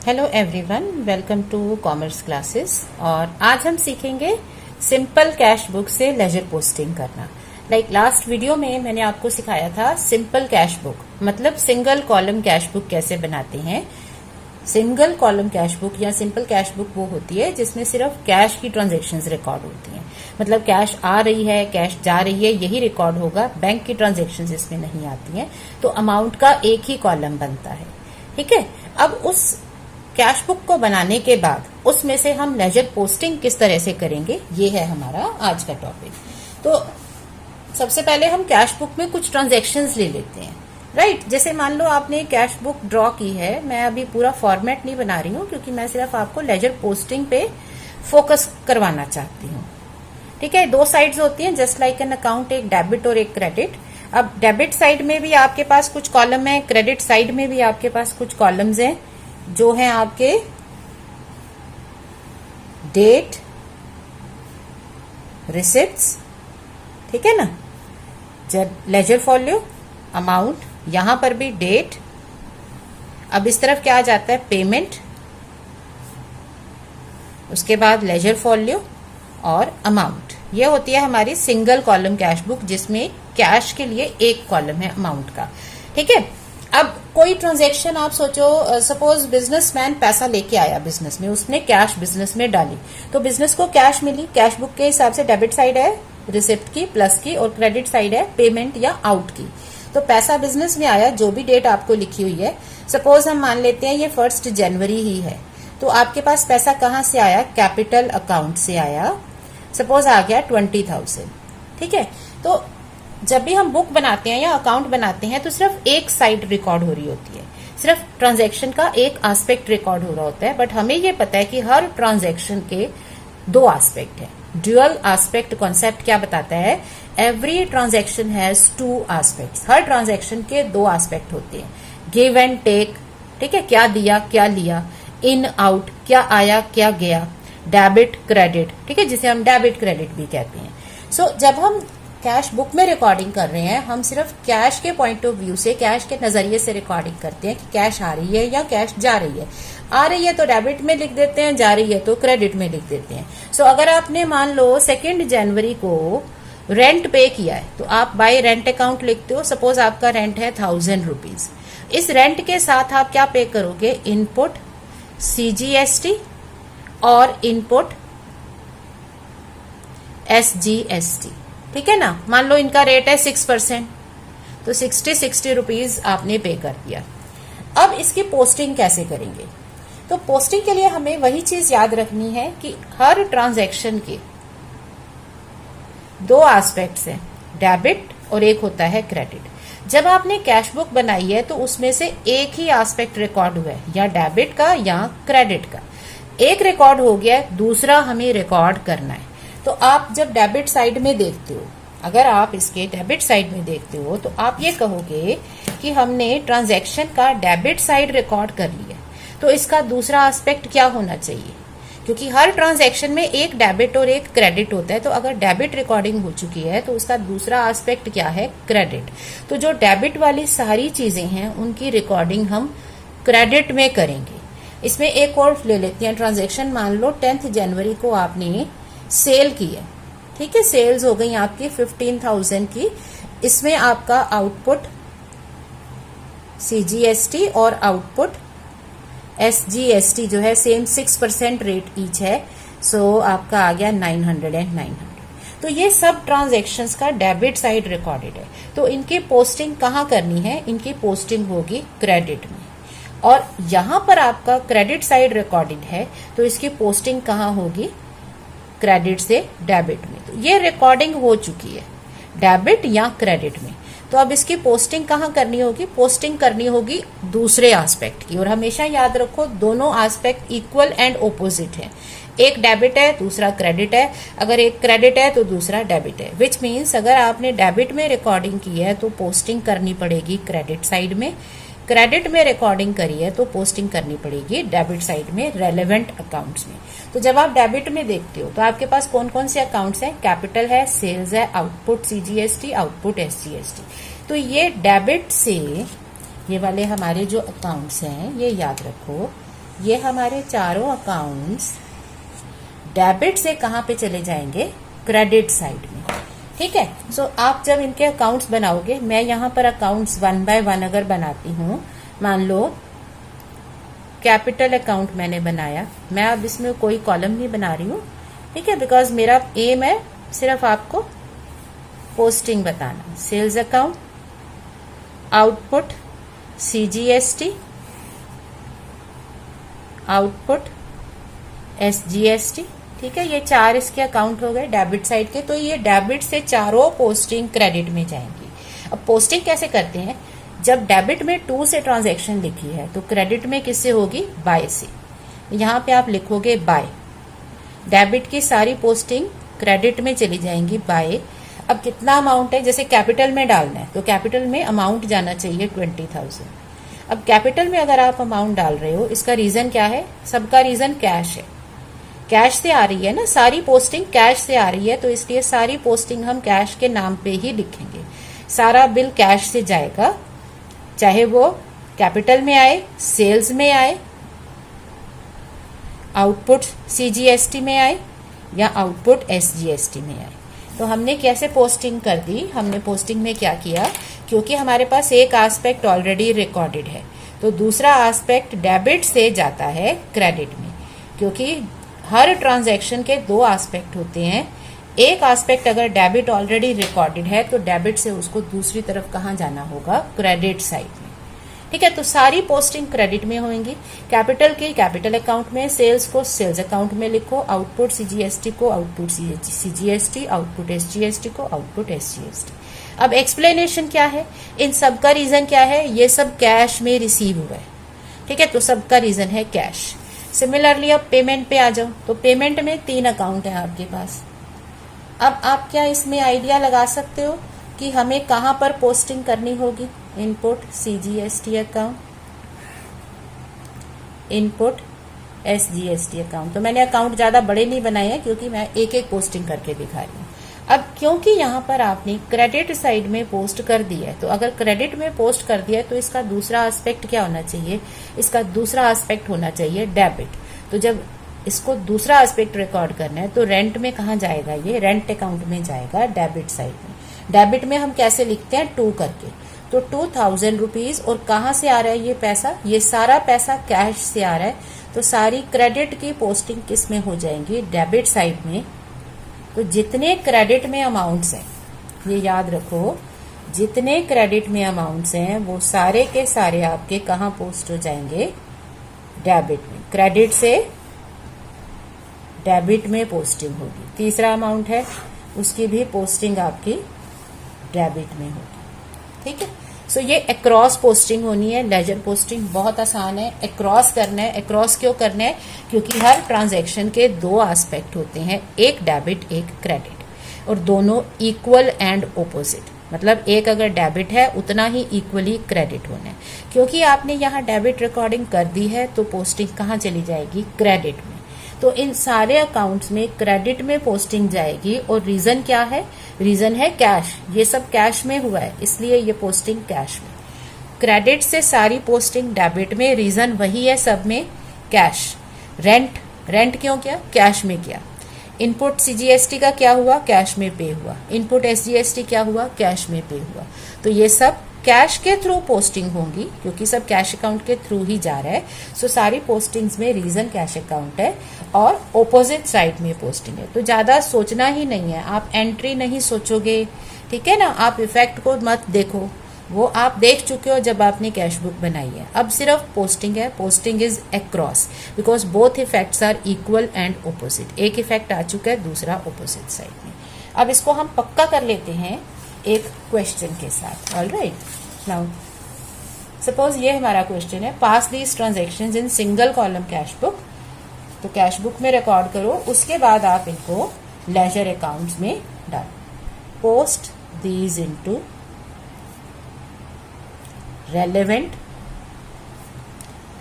Hello everyone, welcome to commerce classes. और आज हम सीखेंगे सिंपल कैश बुक से लेजर पोस्टिंग करना। लास्ट वीडियो में मैंने आपको सिखाया था सिंपल कैश बुक मतलब सिंगल कॉलम कैश बुक कैसे बनाते हैं। सिंगल कॉलम कैश बुक या सिंपल कैश बुक वो होती है जिसमें सिर्फ कैश की ट्रांजेक्शन्स रिकॉर्ड होती हैं, मतलब कैश आ रही है कैश जा रही है यही रिकॉर्ड होगा, बैंक की ट्रांजेक्शन्स इसमें नहीं आती हैं। तो अमाउंट का एक ही कॉलम बनता है, ठीक है। अब उस कैश बुक को बनाने के बाद उसमें से हम लेजर पोस्टिंग किस तरह से करेंगे, ये है हमारा आज का टॉपिक। तो सबसे पहले हम कैश बुक में कुछ ट्रांजैक्शंस ले लेते हैं, राइट। जैसे मान लो आपने कैश बुक ड्रॉ की है, मैं अभी पूरा फॉर्मेट नहीं बना रही हूँ क्योंकि मैं सिर्फ आपको लेजर पोस्टिंग पे फोकस करवाना चाहती हूँ, ठीक है। दो साइड्स होती हैं जस्ट लाइक एन अकाउंट, एक डेबिट और एक क्रेडिट। अब डेबिट साइड में भी आपके पास कुछ कॉलम है, क्रेडिट साइड में भी आपके पास कुछ कॉलम्स हैं जो हैं आपके डेट, रिसिप्ट्स, ठीक है ना। जब लेजर फॉलियो, अमाउंट, यहां पर भी डेट। अब इस तरफ क्या आ जाता है, पेमेंट, उसके बाद लेजर फॉलियो और अमाउंट। ये होती है हमारी सिंगल कॉलम कैश बुक जिसमें कैश के लिए एक कॉलम है अमाउंट का, ठीक है। अब कोई ट्रांजैक्शन आप सोचो, सपोज बिजनेसमैन पैसा लेके आया बिजनेस में, उसने कैश बिजनेस में डाली तो बिजनेस को कैश मिली। कैश बुक के हिसाब से डेबिट साइड है रिसिप्ट की प्लस की और क्रेडिट साइड है पेमेंट या आउट की। तो पैसा बिजनेस में आया, जो भी डेट आपको लिखी हुई है, सपोज हम मान लेते हैं ये 1 जनवरी ही है, तो आपके पास पैसा कहाँ से आया, कैपिटल अकाउंट से आया। सपोज आ गया 20,000, ठीक है। तो जब भी हम बुक बनाते हैं या अकाउंट बनाते हैं तो सिर्फ एक साइड रिकॉर्ड हो रही होती है, सिर्फ ट्रांजैक्शन का एक एस्पेक्ट रिकॉर्ड हो रहा होता है। बट हमें ये पता है कि हर ट्रांजैक्शन के दो एस्पेक्ट है। ड्यूअल एस्पेक्ट कॉन्सेप्ट क्या बताता है, every transaction has two aspects. Her transaction के दो एस्पेक्ट होते हैं, गिव एंड टेक, ठीक है, क्या दिया क्या लिया, इन आउट, क्या आया क्या गया, डेबिट क्रेडिट, ठीक है, जिसे हम डेबिट क्रेडिट भी कहते हैं। सो जब हम कैश बुक में रिकॉर्डिंग कर रहे हैं, हम सिर्फ कैश के पॉइंट ऑफ व्यू से, कैश के नजरिए से रिकॉर्डिंग करते हैं कि कैश आ रही है या कैश जा रही है। आ रही है तो डेबिट में लिख देते हैं, जा रही है तो क्रेडिट में लिख देते हैं। सो अगर आपने मान लो 2 जनवरी को रेंट पे किया है तो आप बाय रेंट अकाउंट लिखते हो। सपोज आपका रेंट है 1000 रुपीज। इस रेंट के साथ आप क्या पे करोगे, इनपुट CGST और इनपुट SGST, ठीक है ना। मान लो इनका रेट है 6%, तो 60 रुपीज आपने पे कर दिया। अब इसकी पोस्टिंग कैसे करेंगे, तो पोस्टिंग के लिए हमें वही चीज याद रखनी है कि हर ट्रांजैक्शन के दो एस्पेक्ट्स हैं, डेबिट और एक होता है क्रेडिट। जब आपने कैश बुक बनाई है तो उसमें से एक ही एस्पेक्ट रिकॉर्ड हुआ है, या डेबिट का या क्रेडिट का। एक रिकॉर्ड हो गया, दूसरा हमें रिकॉर्ड करना है। तो आप जब डेबिट साइड में देखते हो, अगर आप इसके डेबिट साइड में देखते हो तो आप ये कहोगे कि हमने ट्रांजैक्शन का डेबिट साइड रिकॉर्ड कर लिया, तो इसका दूसरा एस्पेक्ट क्या होना चाहिए, क्योंकि हर ट्रांजैक्शन में एक डेबिट और एक क्रेडिट होता है। तो अगर डेबिट रिकॉर्डिंग हो चुकी है तो उसका दूसरा एस्पेक्ट क्या है, क्रेडिट। तो जो डेबिट वाली सारी चीजें हैं उनकी रिकॉर्डिंग हम क्रेडिट में करेंगे। इसमें एक और ले लेते हैं ट्रांजैक्शन। मान लो 10 जनवरी को आपने सेल की है, ठीक है, सेल्स हो गई आपकी 15,000 की। इसमें आपका आउटपुट CGST और आउटपुट SGST जो है सेम 6% रेट ईच है, सो आपका आ गया 900 एंड 900। तो ये सब ट्रांजैक्शंस का डेबिट साइड रिकॉर्डेड है। तो इनकी पोस्टिंग कहाँ करनी है, इनकी पोस्टिंग होगी क्रेडिट में। और यहां पर आपका क्रेडिट साइड रिकॉर्डेड है तो इसकी पोस्टिंग कहाँ होगी, क्रेडिट से डेबिट में। तो ये रिकॉर्डिंग हो चुकी है डेबिट या क्रेडिट में। तो अब इसकी पोस्टिंग कहाँ करनी होगी, पोस्टिंग करनी होगी दूसरे एस्पेक्ट की। और हमेशा याद रखो दोनों एस्पेक्ट इक्वल एंड ओपोजिट है। एक डेबिट है दूसरा क्रेडिट है, अगर एक क्रेडिट है तो दूसरा डेबिट है। विच मीन्स अगर आपने डेबिट में रिकॉर्डिंग की है तो पोस्टिंग करनी पड़ेगी क्रेडिट साइड में, क्रेडिट में रिकॉर्डिंग करी है तो पोस्टिंग करनी पड़ेगी डेबिट साइड में रेलेवेंट अकाउंट्स में। तो जब आप डेबिट में देखते हो तो आपके पास कौन कौन से अकाउंट्स हैं, कैपिटल है, सेल्स है, आउटपुट CGST, आउटपुट SGST। तो ये डेबिट से ये वाले हमारे जो अकाउंट्स हैं ये याद रखो, ये हमारे चारों अकाउंट्स डेबिट से कहाँ पे चले जाएंगे, क्रेडिट साइड में। ठीक है, सो आप जब इनके अकाउंट्स बनाओगे, मैं यहाँ पर अकाउंट्स 1 बाय 1 अगर बनाती हूँ, मान लो कैपिटल अकाउंट मैंने बनाया, मैं अब इसमें कोई कॉलम नहीं बना रही हूँ, ठीक है, बिकॉज मेरा एम है सिर्फ आपको पोस्टिंग बताना। Sales account, output CGST, output SGST। ठीक है, ये 4 इसके अकाउंट हो गए डेबिट साइड के। तो ये डेबिट से चारों पोस्टिंग क्रेडिट में जाएंगी। अब पोस्टिंग कैसे करते हैं, जब डेबिट में 2 से ट्रांजैक्शन लिखी है तो क्रेडिट में किससे होगी, बाय से। यहाँ पे आप लिखोगे बाय, डेबिट की सारी पोस्टिंग क्रेडिट में चली जाएंगी बाय। अब कितना अमाउंट है, जैसे कैपिटल में डालना है तो कैपिटल में अमाउंट जाना चाहिए 20,000। अब कैपिटल में अगर आप अमाउंट डाल रहे हो, इसका रीजन क्या है, सबका रीजन कैश है, कैश से आ रही है ना, सारी पोस्टिंग कैश से आ रही है, तो इसलिए सारी पोस्टिंग हम कैश के नाम पे ही लिखेंगे। सारा बिल कैश से जाएगा, चाहे वो कैपिटल में आए, सेल्स में आए, आउटपुट CGST में आए या आउटपुट SGST में आए। तो हमने कैसे पोस्टिंग कर दी, हमने पोस्टिंग में क्या किया, क्योंकि हमारे पास एक एस्पेक्ट ऑलरेडी रिकॉर्डेड है तो दूसरा एस्पेक्ट डेबिट से जाता है क्रेडिट में, क्योंकि हर ट्रांजैक्शन के 2 एस्पेक्ट होते हैं। एक एस्पेक्ट अगर डेबिट ऑलरेडी रिकॉर्डेड है तो डेबिट से उसको दूसरी तरफ कहाँ जाना होगा, क्रेडिट साइड में। ठीक है, तो सारी पोस्टिंग क्रेडिट में होंगी। कैपिटल की कैपिटल अकाउंट में, सेल्स को सेल्स अकाउंट में लिखो, आउटपुट CGST को आउटपुट CGST, आउटपुट SGST को आउटपुट SGST। अब एक्सप्लेनेशन क्या है, इन सब का रीजन क्या है, ये सब कैश में रिसीव हुआ है। ठीक है, तो सबका रीजन है कैश। सिमिलरली अब पेमेंट पे आ जाओ, तो पेमेंट में 3 अकाउंट है आपके पास। अब आप क्या इसमें आइडिया लगा सकते हो कि हमें कहाँ पर पोस्टिंग करनी होगी, input CGST account, input SGST account. तो मैंने अकाउंट ज्यादा बड़े नहीं बनाए हैं क्योंकि मैं एक एक पोस्टिंग करके दिखा रही हूँ। अब क्योंकि यहाँ पर आपने क्रेडिट साइड में पोस्ट कर दिया है, तो अगर क्रेडिट में पोस्ट कर दिया है तो इसका दूसरा एस्पेक्ट क्या होना चाहिए, इसका दूसरा एस्पेक्ट होना चाहिए डेबिट। तो जब इसको दूसरा एस्पेक्ट रिकॉर्ड करना है तो रेंट में कहाँ जाएगा, ये रेंट अकाउंट में जाएगा, डेबिट साइड में। डेबिट में हम कैसे लिखते हैं, 2 करके, तो 2,000 रुपीज। और कहाँ से आ रहा है ये पैसा, ये सारा पैसा कैश से आ रहा है, तो सारी क्रेडिट की पोस्टिंग किस में हो जाएंगी, डेबिट साइड में। तो जितने क्रेडिट में अमाउंट्स हैं, ये याद रखो, जितने क्रेडिट में अमाउंट्स हैं वो सारे के सारे आपके कहाँ पोस्ट हो जाएंगे, डेबिट में। क्रेडिट से डेबिट में पोस्टिंग होगी। तीसरा अमाउंट है उसकी भी पोस्टिंग आपकी डेबिट में होगी। ठीक है, सो ये अक्रॉस पोस्टिंग होनी है। लेजर पोस्टिंग बहुत आसान है, अक्रॉस करना है। अक्रॉस क्यों करना है, क्योंकि हर ट्रांजैक्शन के 2 एस्पेक्ट होते हैं, एक डेबिट एक क्रेडिट, और दोनों इक्वल एंड ओपोजिट। मतलब एक अगर डेबिट है उतना ही इक्वली क्रेडिट होना है। क्योंकि आपने यहाँ डेबिट रिकॉर्डिंग कर दी है तो पोस्टिंग कहाँ चली जाएगी, क्रेडिट में। तो इन सारे अकाउंट्स में क्रेडिट में पोस्टिंग जाएगी। और रीजन क्या है, रीजन है कैश। ये सब कैश में हुआ है इसलिए ये पोस्टिंग कैश में। क्रेडिट से सारी पोस्टिंग डेबिट में, रीजन वही है सब में, कैश। रेंट क्यों किया, कैश में किया। इनपुट CGST का क्या हुआ, कैश में पे हुआ। इनपुट SGST क्या हुआ, कैश में पे हुआ। तो ये सब कैश के थ्रू पोस्टिंग होंगी क्योंकि सब कैश अकाउंट के थ्रू ही जा रहा है। सो सारी पोस्टिंग्स में रीजन कैश अकाउंट है और ऑपोजिट साइड में पोस्टिंग है। तो ज्यादा सोचना ही नहीं है, आप एंट्री नहीं सोचोगे, ठीक है ना। आप इफेक्ट को मत देखो, वो आप देख चुके हो जब आपने कैश बुक बनाई है। अब सिर्फ पोस्टिंग है, posting is across because both effects are equal and opposite. एक इफेक्ट आ चुका है, दूसरा ऑपोजिट साइड में। अब इसको हम पक्का कर लेते हैं एक क्वेश्चन के साथ। ऑलराइट, नाउ सपोज ये हमारा क्वेश्चन है, pass these transactions in single column cash book. तो कैश बुक में रिकॉर्ड करो, उसके बाद आप इनको लेजर अकाउंट्स में डालो। Post these into relevant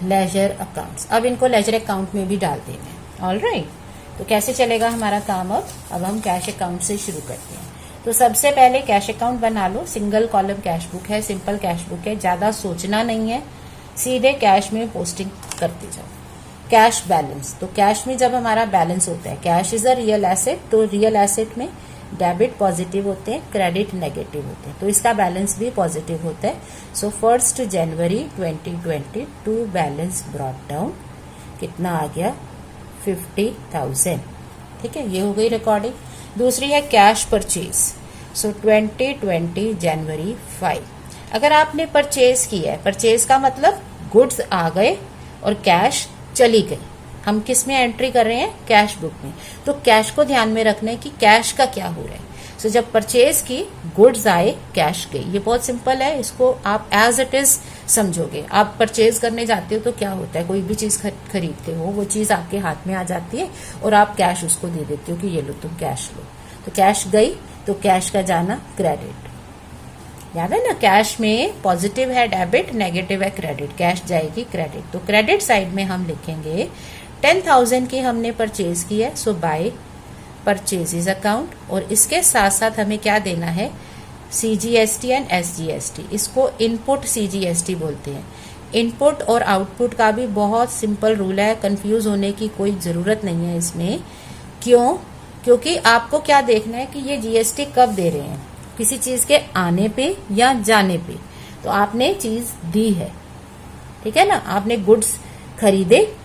ledger accounts. अब इनको लेजर अकाउंट में भी डाल देना है। ऑलराइट, तो कैसे चलेगा हमारा काम। अब हम कैश अकाउंट से शुरू करते हैं। तो सबसे पहले कैश अकाउंट बना लो। सिंगल कॉलम कैश बुक है, सिंपल कैश बुक है, ज्यादा सोचना नहीं है, सीधे कैश में पोस्टिंग करते जाओ। कैश बैलेंस, तो कैश में जब हमारा बैलेंस होता है, cash is a real asset, तो रियल एसेट में डेबिट पॉजिटिव होते हैं, क्रेडिट नेगेटिव होते हैं, तो इसका बैलेंस भी पॉजिटिव होता है। सो 1 जनवरी 2022 बैलेंस ब्रॉट डाउन कितना आ गया 50,000। ठीक है, ये हो गई रिकॉर्डिंग। दूसरी है कैश परचेज। सो 2020 जनवरी 5, अगर आपने परचेज किया है, परचेज का मतलब गुड्स आ गए और कैश चली गई, हम किस में एंट्री कर रहे हैं, कैश बुक में, तो कैश को ध्यान में रखना है कि कैश का क्या हो रहा है। सो जब परचेज की, गुड्स आए, कैश गई, ये बहुत सिंपल है, इसको आप एज इट इज समझोगे। आप परचेज करने जाते हो तो क्या होता है, कोई भी चीज खरीदते हो, वो चीज आपके हाथ में आ जाती है और आप कैश उसको दे देते हो कि ये लो तुम कैश लो, तो कैश गई, तो कैश का जाना क्रेडिट। याद है ना, कैश में पॉजिटिव है डेबिट, नेगेटिव है क्रेडिट, कैश जाएगी क्रेडिट। तो क्रेडिट साइड में हम लिखेंगे 10,000 की हमने परचेज की है, सो बाय परचेजेस अकाउंट, और इसके साथ साथ हमें क्या देना है, CGST एंड SGST, इसको इनपुट CGST बोलते हैं। इनपुट और आउटपुट का भी बहुत सिंपल रूल है, कंफ्यूज होने की कोई जरूरत नहीं है इसमें। क्यों? क्योंकि आपको क्या देखना है कि ये GST कब दे रहे हैं, किसी चीज के आने पे या जाने पे। तो आपने चीज दी है, ठीक है ना, आपने गुड्स खरीदे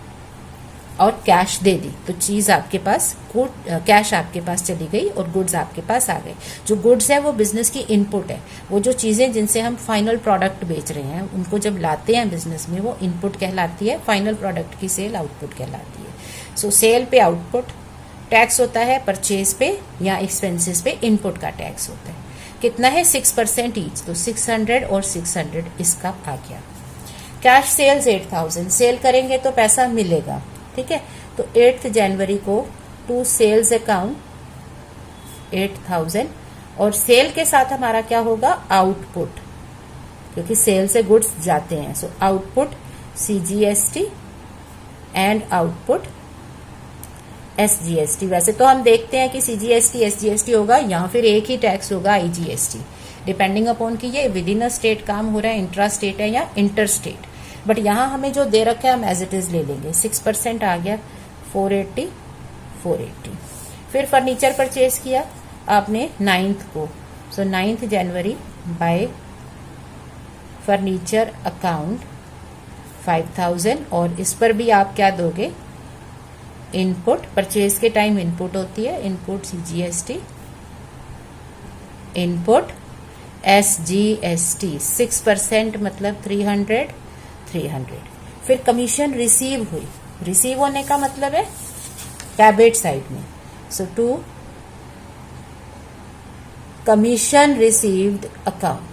और कैश दे दी, तो चीज आपके पास, कैश आपके पास चली गई और गुड्स आपके पास आ गए। जो गुड्स है वो बिजनेस की इनपुट है, वो जो चीजें जिनसे हम फाइनल प्रोडक्ट बेच रहे हैं उनको जब लाते हैं बिजनेस में, वो इनपुट कहलाती है, फाइनल प्रोडक्ट की सेल आउटपुट कहलाती है। सो सेल पे आउटपुट टैक्स होता है, परचेज पे या एक्सपेंसेस पे इनपुट का टैक्स होता है। कितना है 6% ईच, तो 600 और 600 इसका आ गया। कैश सेल्स 8,000, सेल करेंगे तो पैसा मिलेगा, ठीक है, तो 8 जनवरी को टू सेल्स अकाउंट 8,000, और सेल के साथ हमारा क्या होगा, आउटपुट, क्योंकि सेल से गुड्स जाते हैं, so output CGST and output SGST। वैसे तो हम देखते हैं कि CGST SGST होगा या फिर एक ही टैक्स होगा IGST, डिपेंडिंग अपॉन कि ये विद इन अ स्टेट काम हो रहा है, इंट्रा स्टेट है या इंटर स्टेट। बट यहाँ हमें जो दे रखा है हम एज इट इज ले लेंगे। 6% आ गया 480। फिर फर्नीचर परचेज किया आपने 9th को, सो 9th जनवरी बाय फर्नीचर अकाउंट 5,000, और इस पर भी आप क्या दोगे, इनपुट, परचेज के टाइम इनपुट होती है, इनपुट CGST, इनपुट SGST 6% मतलब 300। फिर कमीशन रिसीव हुई, रिसीव होने का मतलब है डेबिट साइड में, सो टू कमीशन रिसीव्ड अकाउंट,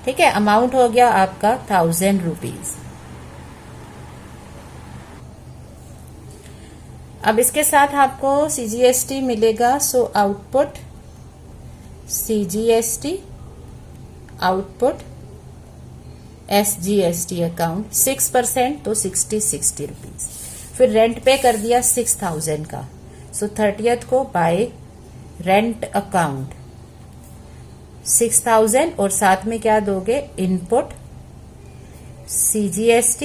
ठीक है, अमाउंट हो गया आपका 1,000 रुपीज। अब इसके साथ आपको CGST मिलेगा, so output CGST, output SGST account 6%, तो 60 रुपीज। फिर रेंट पे कर दिया 6,000 का, सो 30th को बाय रेंट अकाउंट 6,000, और साथ में क्या दोगे, input CGST,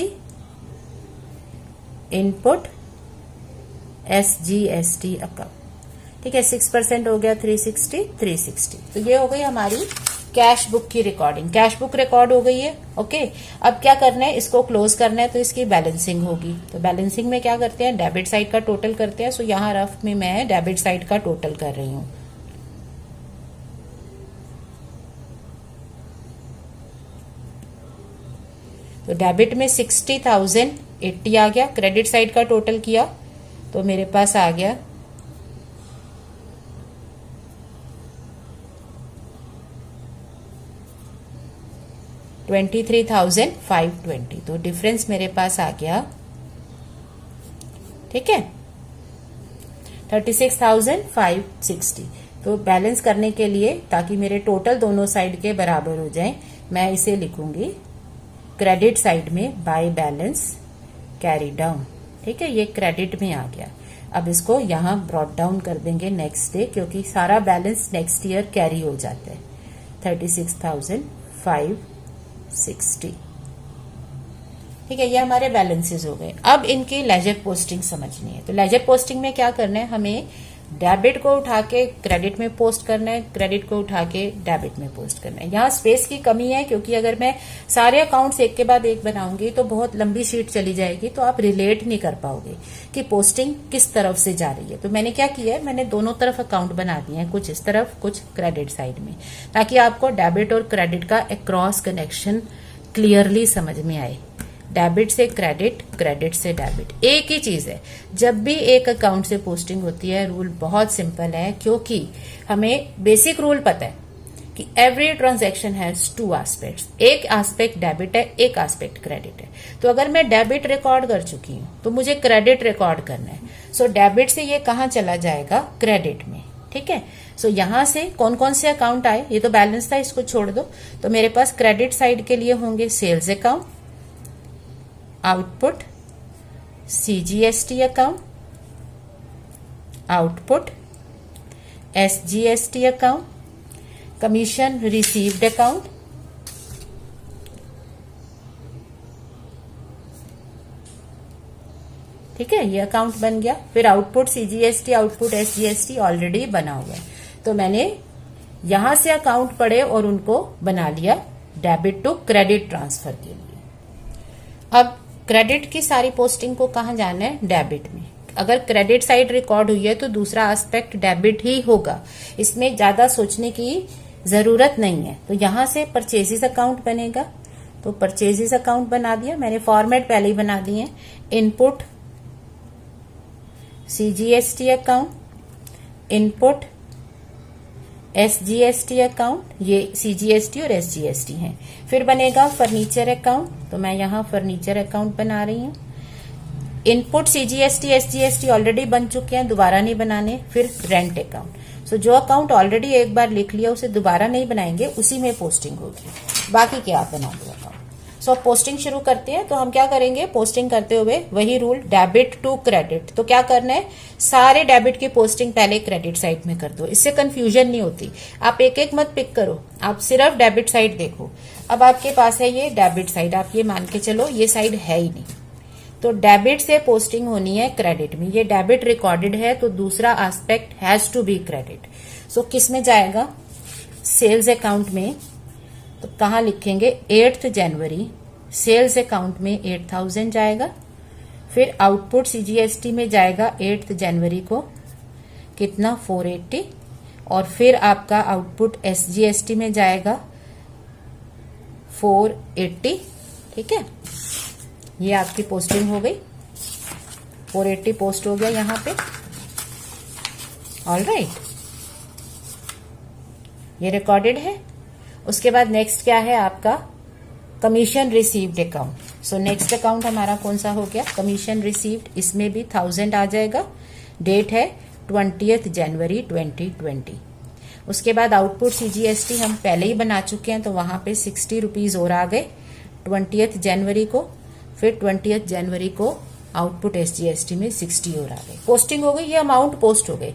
input SGST account, ठीक है, 6% हो गया 360। तो ये हो गई हमारी कैश बुक की रिकॉर्डिंग। कैश बुक रिकॉर्ड हो गई है, ओके। अब क्या करना है, इसको क्लोज करना है, तो इसकी बैलेंसिंग होगी। तो बैलेंसिंग में क्या करते हैं, डेबिट साइड का टोटल करते हैं। सो यहाँ रफ में मैं डेबिट साइड का टोटल कर रही हूँ। तो डेबिट में 60,080 आ गया, क्रेडिट साइड का टोटल किया तो मेरे पास आ गया 23,520। तो डिफरेंस मेरे पास आ गया, ठीक है, 36,560। तो बैलेंस करने के लिए, ताकि मेरे टोटल दोनों साइड के बराबर हो जाए, मैं इसे लिखूंगी क्रेडिट साइड में बाय बैलेंस कैरी डाउन, ठीक है, ये क्रेडिट में आ गया। अब इसको यहां ब्रॉट डाउन कर देंगे नेक्स्ट डे, क्योंकि सारा बैलेंस नेक्स्ट ईयर कैरी हो जाता है। 36,560, ठीक है, ये हमारे बैलेंसेस हो गए। अब इनकी लेजर पोस्टिंग समझनी है। तो लेजर पोस्टिंग में क्या करना है, हमें डेबिट को उठा के क्रेडिट में पोस्ट करना है, क्रेडिट को उठा के डेबिट में पोस्ट करना है। यहाँ स्पेस की कमी है, क्योंकि अगर मैं सारे अकाउंट्स एक के बाद एक बनाऊंगी तो बहुत लंबी शीट चली जाएगी, तो आप रिलेट नहीं कर पाओगे कि पोस्टिंग किस तरफ से जा रही है। तो मैंने क्या किया है, मैंने दोनों तरफ अकाउंट बना दिए हैं, कुछ इस तरफ कुछ क्रेडिट साइड में, ताकि आपको डेबिट और क्रेडिट का अक्रॉस कनेक्शन क्लियरली समझ में आए। डेबिट से क्रेडिट, क्रेडिट से डेबिट, एक ही चीज है। जब भी एक अकाउंट से पोस्टिंग होती है, रूल बहुत सिंपल है, क्योंकि हमें बेसिक रूल पता है कि every transaction has two aspects. एक एस्पेक्ट डेबिट है, एक एस्पेक्ट क्रेडिट है। तो अगर मैं डेबिट रिकॉर्ड कर चुकी हूं तो मुझे क्रेडिट रिकॉर्ड करना है। सो डेबिट से ये कहां चला जाएगा, क्रेडिट में। ठीक है, सो यहां से कौन कौन से अकाउंट आए, ये तो बैलेंस था, इसको छोड़ दो। तो मेरे पास क्रेडिट साइड के लिए होंगे sales account, output, CGST account, output, SGST account, commission received account, ठीक है, ये अकाउंट बन गया। फिर output CGST, output SGST already बना हुआ है, तो मैंने यहां से अकाउंट पढ़े और उनको बना लिया डेबिट टू क्रेडिट ट्रांसफर के लिए। अब क्रेडिट की सारी पोस्टिंग को कहां जाना है, डेबिट में। अगर क्रेडिट साइड रिकॉर्ड हुई है तो दूसरा एस्पेक्ट डेबिट ही होगा, इसमें ज्यादा सोचने की जरूरत नहीं है। तो यहां से परचेजेस अकाउंट बनेगा, तो परचेजेस अकाउंट बना दिया मैंने, फॉर्मेट पहले ही बना दिए। Input CGST account, input SGST account, ये सीजीएसटी और एसजीएसटी हैं। फिर बनेगा फर्नीचर अकाउंट, तो मैं यहां फर्नीचर अकाउंट बना रही हूं। इनपुट सीजीएसटी एसजीएसटी ऑलरेडी बन चुके हैं, दोबारा नहीं बनाने। फिर रेंट अकाउंट, सो जो अकाउंट ऑलरेडी एक बार लिख लिया उसे दोबारा नहीं बनाएंगे, उसी में पोस्टिंग होगी, बाकी क्या आप बना दो अकाउंट। सो अब पोस्टिंग शुरू करते हैं। तो हम क्या करेंगे, पोस्टिंग करते हुए वही रूल, डेबिट टू क्रेडिट। तो क्या करना है, सारे डेबिट की पोस्टिंग पहले क्रेडिट साइड में कर दो, इससे कंफ्यूजन नहीं होती। आप एक एक मत पिक करो, आप सिर्फ डेबिट साइड देखो। अब आपके पास है ये डेबिट साइड, आप ये मान के चलो ये साइड है ही नहीं, तो डेबिट से पोस्टिंग होनी है क्रेडिट में। ये डेबिट रिकॉर्डेड है तो दूसरा aspect has to be credit. So किस में जाएगा, सेल्स अकाउंट में। तो कहां लिखेंगे, 8 जनवरी सेल्स अकाउंट में 8000 जाएगा। फिर आउटपुट सीजीएसटी में जाएगा 8 जनवरी को कितना, 480। और फिर आपका आउटपुट एसजीएसटी में जाएगा 480। ठीक है, ये आपकी पोस्टिंग हो गई, 480 पोस्ट हो गया यहां पे। ऑलराइट, ये रिकॉर्डेड है। उसके बाद नेक्स्ट क्या है आपका, commission received account. So next account हमारा कौन सा हो गया, कमीशन रिसीव्ड। इसमें भी 1000 आ जाएगा, डेट है 20 जनवरी 2020। उसके बाद आउटपुट सीजीएसटी हम पहले ही बना चुके हैं, तो वहां पे 60 रुपीज और आ गए 20 जनवरी को। फिर 20 जनवरी को आउटपुट एसजीएसटी में 60 और आ गए, पोस्टिंग हो गई। ये अमाउंट पोस्ट हो गई,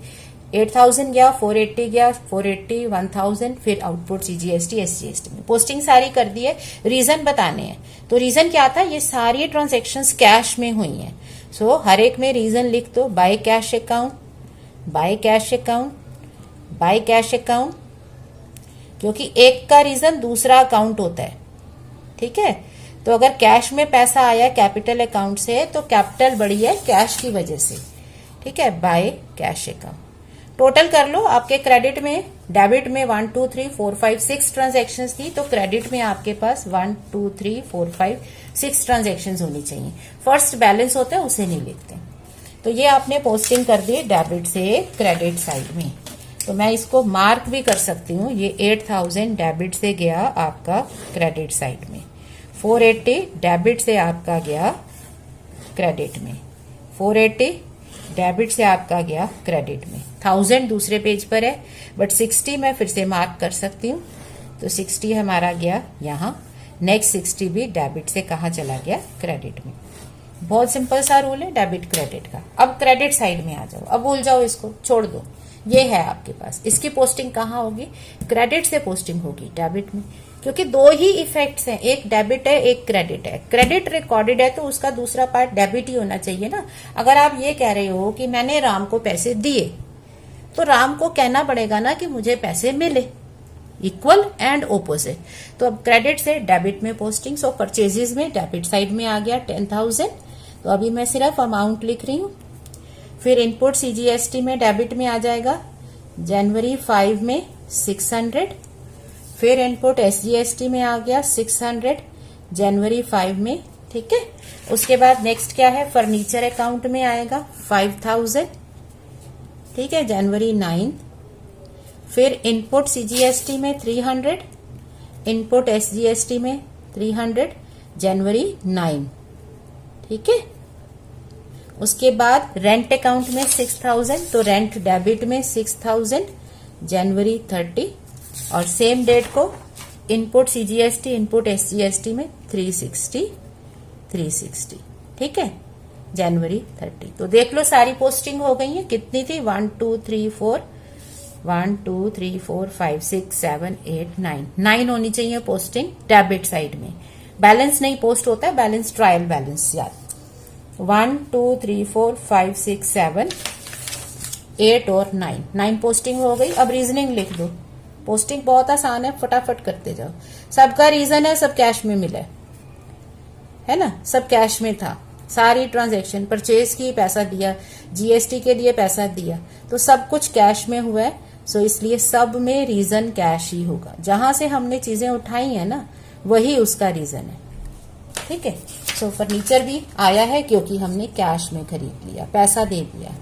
8000 गया, 480 गया, 480, 1000, फिर आउटपुट सीजीएसटी एसजीएसटी में पोस्टिंग सारी कर दी है। रीजन बताने हैं, तो रीजन क्या था, ये सारी ट्रांजैक्शंस कैश में हुई हैं। सो हर एक में रीजन लिख दो, by cash account, by cash account, by cash account, क्योंकि एक का रीजन दूसरा अकाउंट होता है। ठीक है, तो अगर कैश में पैसा आया कैपिटल अकाउंट से तो कैपिटल बढ़ी है कैश की वजह से। ठीक है, बाय कैश अकाउंट। टोटल कर लो, आपके क्रेडिट में, डेबिट में 1 2 3 4 5 6 ट्रांजैक्शंस थी, तो क्रेडिट में आपके पास 1 2 3 4 5 6 ट्रांजैक्शंस होनी चाहिए। फर्स्ट बैलेंस होता है उसे नहीं लिखते। तो ये आपने पोस्टिंग कर दी डेबिट से क्रेडिट साइड में। तो मैं इसको मार्क भी कर सकती हूँ, ये 8000 डेबिट से गया आपका क्रेडिट साइड में, 480 डेबिट से आपका गया क्रेडिट में, 480 डेबिट से आपका गया क्रेडिट में, 1000 दूसरे पेज पर है, बट 60 मैं फिर से मार्क कर सकती हूँ। तो 60 हमारा गया यहाँ, नेक्स्ट 60 भी डेबिट से कहाँ चला गया, क्रेडिट में। बहुत सिंपल सा रूल है डेबिट क्रेडिट का। अब क्रेडिट साइड में आ जाओ, अब भूल जाओ इसको, छोड़ दो। ये है आपके पास, इसकी पोस्टिंग कहाँ होगी, क्रेडिट से पोस्टिंग होगी डेबिट में। क्योंकि दो ही इफेक्ट्स हैं, एक डेबिट है एक क्रेडिट है। क्रेडिट रिकॉर्डेड है तो उसका दूसरा पार्ट डेबिट ही होना चाहिए ना। अगर आप ये कह रहे हो कि मैंने राम को पैसे दिए, तो राम को कहना पड़ेगा ना कि मुझे पैसे मिले, इक्वल एंड ओपोजिट। तो अब क्रेडिट से डेबिट में पोस्टिंग, सो परचेजेस में डेबिट साइड में आ गया 10,000। तो अभी मैं सिर्फ अमाउंट लिख रही हूं। फिर इनपुट सीजीएसटी में डेबिट में आ जाएगा जनवरी 5 में 600। फिर इनपुट एसजीएसटी में आ गया 600 जनवरी 5 में, ठीक है। उसके बाद नेक्स्ट क्या है, फर्नीचर अकाउंट में आएगा 5000, ठीक है, जनवरी 9। फिर इनपुट सीजीएसटी में 300, इनपुट एसजीएसटी में 300 जनवरी 9, ठीक है। उसके बाद रेंट अकाउंट में 6000, तो रेंट डेबिट में 6000 जनवरी 30, और सेम डेट को इनपुट सीजीएसटी इनपुट एसजीएसटी में 360, ठीक है, जनवरी 30। तो देख लो सारी पोस्टिंग हो गई है। कितनी थी, 1 2 3 4 5 6 7 8 9 होनी चाहिए पोस्टिंग डेबिट साइड में। बैलेंस नहीं पोस्ट होता है, बैलेंस ट्रायल बैलेंस याद। 1 2 3 4 5 6 7 8 और 9 पोस्टिंग हो गई। अब रीजनिंग लिख दो। पोस्टिंग बहुत आसान है, फटाफट करते जाओ। सबका रीजन है, सब कैश में मिला है ना, सब कैश में था। सारी ट्रांजैक्शन परचेज की पैसा दिया, जीएसटी के लिए पैसा दिया, तो सब कुछ कैश में हुआ है। सो इसलिए सब में रीजन कैश ही होगा। जहां से हमने चीजें उठाई है ना, वही उसका रीजन है, ठीक है। सो फर्नीचर भी आया है क्योंकि हमने कैश में खरीद लिया, पैसा दे दिया,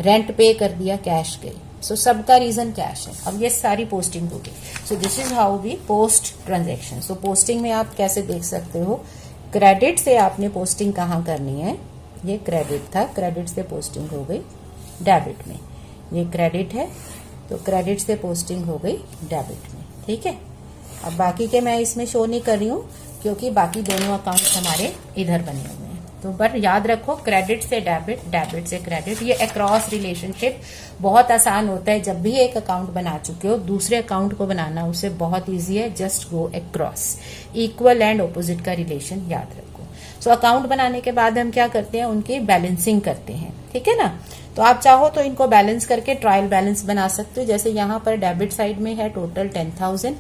रेंट पे कर दिया, कैश गई। सो सबका रीजन कैश है। अब ये सारी पोस्टिंग होगी। So this is how we post transaction. So posting में आप कैसे देख सकते हो, क्रेडिट से आपने पोस्टिंग कहाँ करनी है, ये क्रेडिट था, क्रेडिट से पोस्टिंग हो गई डेबिट में। ये क्रेडिट है तो क्रेडिट से पोस्टिंग हो गई डेबिट में, ठीक है। अब बाकी के मैं इसमें शो नहीं कर रही हूँ क्योंकि बाकी दोनों अकाउंट हमारे इधर बने हुए हैं। तो बट याद रखो, क्रेडिट से डेबिट, डेबिट से क्रेडिट, ये अक्रॉस रिलेशनशिप बहुत आसान होता है। जब भी एक अकाउंट बना चुके हो, दूसरे अकाउंट को बनाना उससे बहुत ईजी है। Just go across, equal and opposite का रिलेशन याद रखो। सो अकाउंट बनाने के बाद हम क्या करते हैं, उनकी बैलेंसिंग करते हैं, ठीक है ना। तो आप चाहो तो इनको बैलेंस करके ट्रायल बैलेंस बना सकते हो। जैसे यहाँ पर डेबिट साइड में है टोटल 10,000,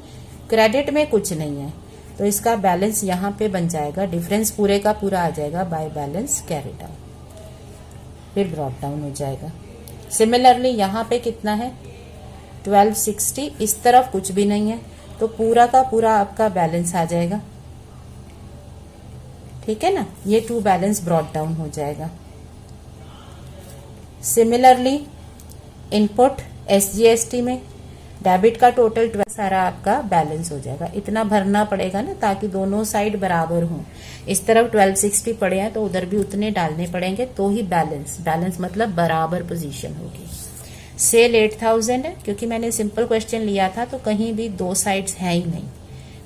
क्रेडिट में कुछ नहीं है, तो इसका बैलेंस यहाँ पे बन जाएगा, डिफरेंस पूरे का पूरा आ जाएगा बाय बैलेंस कैरी डाउन, फिर ब्रॉट डाउन हो जाएगा। सिमिलरली यहाँ पे कितना है 1260, इस तरफ कुछ भी नहीं है, तो पूरा का पूरा आपका बैलेंस आ जाएगा, ठीक है ना। ये टू बैलेंस ब्रॉट डाउन हो जाएगा। सिमिलरली इनपुट एसजीएसटी में डेबिट का टोटल 12 सारा आपका बैलेंस हो जाएगा। इतना भरना पड़ेगा ना ताकि दोनों साइड बराबर हों। इस तरफ 1260 पड़े हैं तो उधर भी उतने डालने पड़ेंगे, तो ही बैलेंस मतलब बराबर पोजीशन होगी। सेल 8000 है क्योंकि मैंने सिंपल क्वेश्चन लिया था, तो कहीं भी दो साइड्स हैं ही नहीं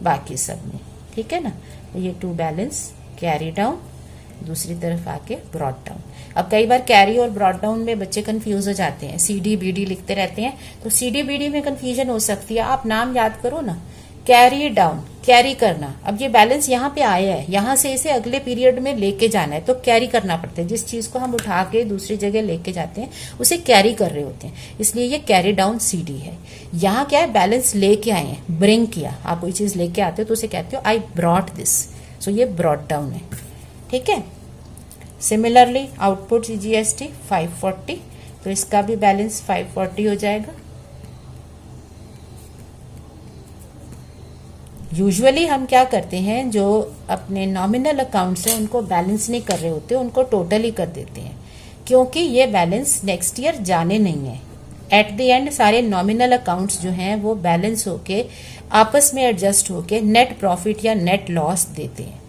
बाकी सब में, ठीक है ना। तो ये टू बैलेंस कैरी डाउन, दूसरी तरफ आके ब्रॉट डाउन। अब कई बार कैरी और ब्रॉट डाउन में बच्चे कंफ्यूज हो जाते हैं, सीडी बीडी लिखते रहते हैं, तो सीडी बीडी में कंफ्यूजन हो सकती है। आप नाम याद करो ना, कैरी डाउन, कैरी करना। अब ये बैलेंस यहाँ पे आया है, यहाँ से इसे अगले पीरियड में लेके जाना है, तो कैरी करना पड़ता है। जिस चीज को हम उठा के दूसरी जगह लेके जाते हैं उसे कैरी कर रहे होते हैं, इसलिए ये कैरी डाउन सीडी है। यहाँ क्या है, बैलेंस लेके आए हैं, ब्रिंग किया। आप कोई चीज लेके आते हो तो उसे कहते हो आई ब्रॉट दिस, सो ये ब्रॉट डाउन है, ठीक है। सिमिलरली आउटपुट जीएसटी 540, तो इसका भी बैलेंस 540 हो जाएगा। यूजुअली हम क्या करते हैं, जो अपने नॉमिनल अकाउंट्स हैं उनको बैलेंस नहीं कर रहे होते, उनको टोटल ही कर देते हैं, क्योंकि ये बैलेंस नेक्स्ट ईयर जाने नहीं है। एट द एंड सारे नॉमिनल अकाउंट्स जो हैं वो बैलेंस होके आपस में एडजस्ट होके नेट प्रॉफिट या नेट लॉस देते हैं,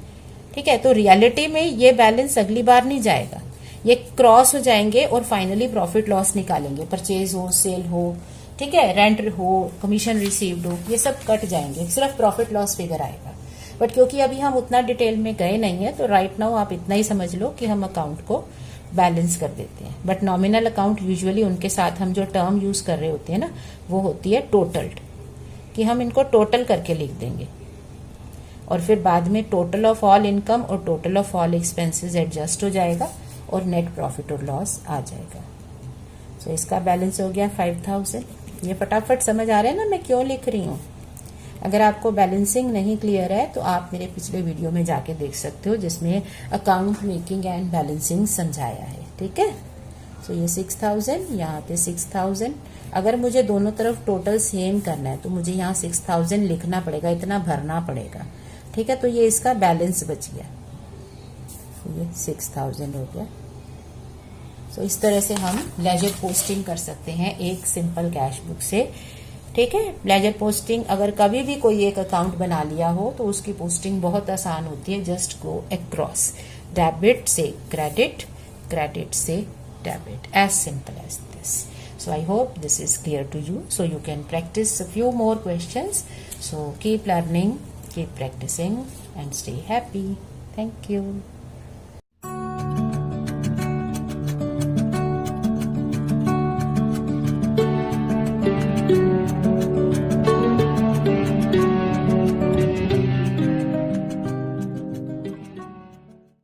ठीक है। तो रियलिटी में ये बैलेंस अगली बार नहीं जाएगा, ये क्रॉस हो जाएंगे और फाइनली प्रॉफिट लॉस निकालेंगे। परचेज हो, सेल हो, ठीक है, रेंट हो, कमीशन रिसीव्ड हो, ये सब कट जाएंगे, सिर्फ प्रॉफिट लॉस फिगर आएगा। बट क्योंकि अभी हम उतना डिटेल में गए नहीं है, तो राइट नाउ आप इतना ही समझ लो कि हम अकाउंट को बैलेंस कर देते हैं। बट नॉमिनल अकाउंट यूजुअली उनके साथ हम जो टर्म यूज कर रहे होते हैं ना, वो होती है टोटल्ड, कि हम इनको टोटल करके लिख देंगे, और फिर बाद में टोटल ऑफ ऑल इनकम और total of all expenses adjust हो जाएगा और नेट प्रॉफिट और लॉस आ जाएगा। सो इसका बैलेंस हो गया 5000। ये फटाफट समझ आ रहा है ना मैं क्यों लिख रही हूँ। अगर आपको बैलेंसिंग नहीं क्लियर है तो आप मेरे पिछले वीडियो में जाके देख सकते हो जिसमें अकाउंट मेकिंग एंड बैलेंसिंग समझाया है। ठीक है, सो ये 6000, यहाँ पे 6000। अगर मुझे दोनों तरफ टोटल सेम करना है तो मुझे यहाँ 6000 लिखना पड़ेगा, इतना भरना पड़ेगा। ठीक है, तो ये इसका बैलेंस बच गया, ये 6000 हो गया। सो इस तरह से हम लेजर पोस्टिंग कर सकते हैं एक सिंपल कैश बुक से। ठीक है, लेजर पोस्टिंग अगर कभी भी कोई एक अकाउंट बना लिया हो तो उसकी पोस्टिंग बहुत आसान होती है। जस्ट गो अक्रॉस, डेबिट से क्रेडिट, क्रेडिट से debit, as simple as this. So I hope this is clear to you. So you can practice a few more questions. So keep learning, keep practicing and stay happy. Thank you.